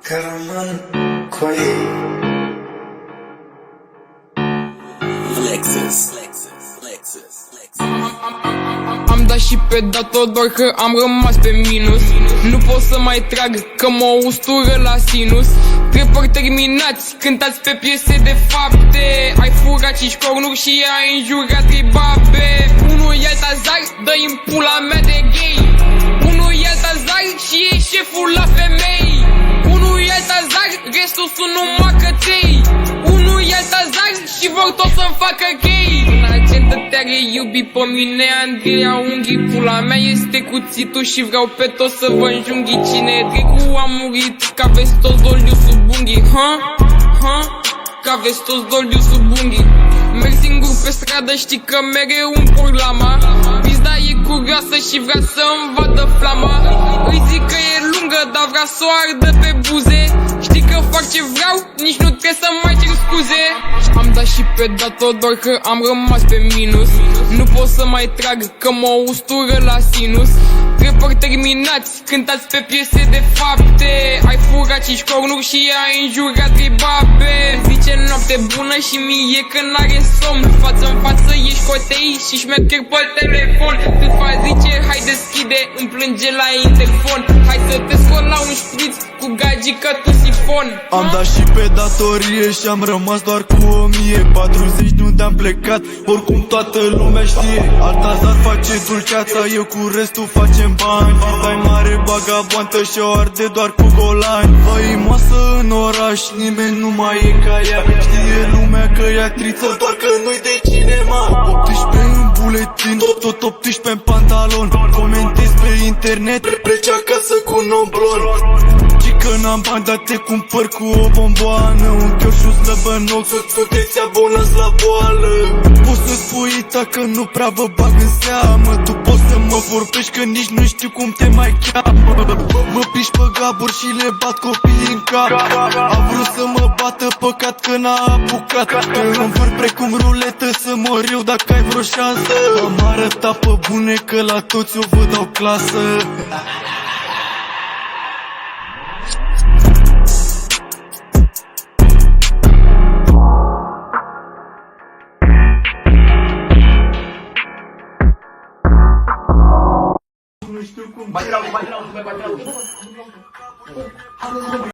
că rămân cu ei. Am dat și pe dat-o doar că am rămas pe minus. Nu pot să mai trag că mă ustură la sinus. Trepări terminați, cântați pe piese de fapte. Ai furat 5 cornuri și ai înjurat 3 babe. Unul e Altazar, dă-i în pula mea de gay. Unul e Altazar și e șeful la femei. Unul e Altazar, restul sunt numai căței. Unul e Altazar și vor tot să-mi facă gay. Un agentă te-are iubi pe mine, Andreea Unghii. Pula mea este cuțitul și vreau pe toți să vă înjunghi. Cine e Dracu a murit, că aveți toți doliu sub unghii. Că aveți toți doliu sub unghii. Merg singur pe stradă, știi că mereu îmi por lama. Pizda e curioasă și vrea să-mi vadă flama. Îi zic că e lungă, dar vrea să o ardă pe buze. Știi că fac ce vreau, nici nu trebuie să mai cer scuze. Am dat și pe dat-o doar că am rămas pe minus. Nu pot să mai trag că mă ustură la sinus. Trepări terminați, cântați pe piese de fapte. Ai furat 5 cornuri și ai înjurat 3 babe. Zice noapte bună și mie că n-are somn. Față-n față ești cotei și șmecher pe telefon. Tâlfa zice hai deschide, îmi plânge la interfon. Hai să te scol la un șpriț cu gagică tu sifon. Am dat și pe datorie și am rămas doar cu 1040 de unde am plecat, oricum toată lumea știe. Altazar face dulceața, eu cu restul facem bani. Mai mare bagaboantă și o arde doar cu golani. Faimoasă în oraș, nimeni nu mai e ca ea. Știe lumea că e actriță, doar că nu-i de cinema. 18 în buletin, tot 18 în pantalon. Comentez pe internet, pleci acasă cu nomblon. Că n-am bani, dar te cumpăr cu o bomboană. Un chior și un slăbănoc, sunteți abonați la boală. Poți să spui că nu prea vă bag în seamă. Tu poți să mă vorbești că nici nu știu cum te mai cheamă. Mă piși pe gaburi și le bat copiii în cap. A vrut să mă bată, păcat că n-a apucat. Că învârt precum ruletă să mor eu dacă ai vreo șansă. Am arătat pe bune că la toți eu vă dau clasă. Mai bravo,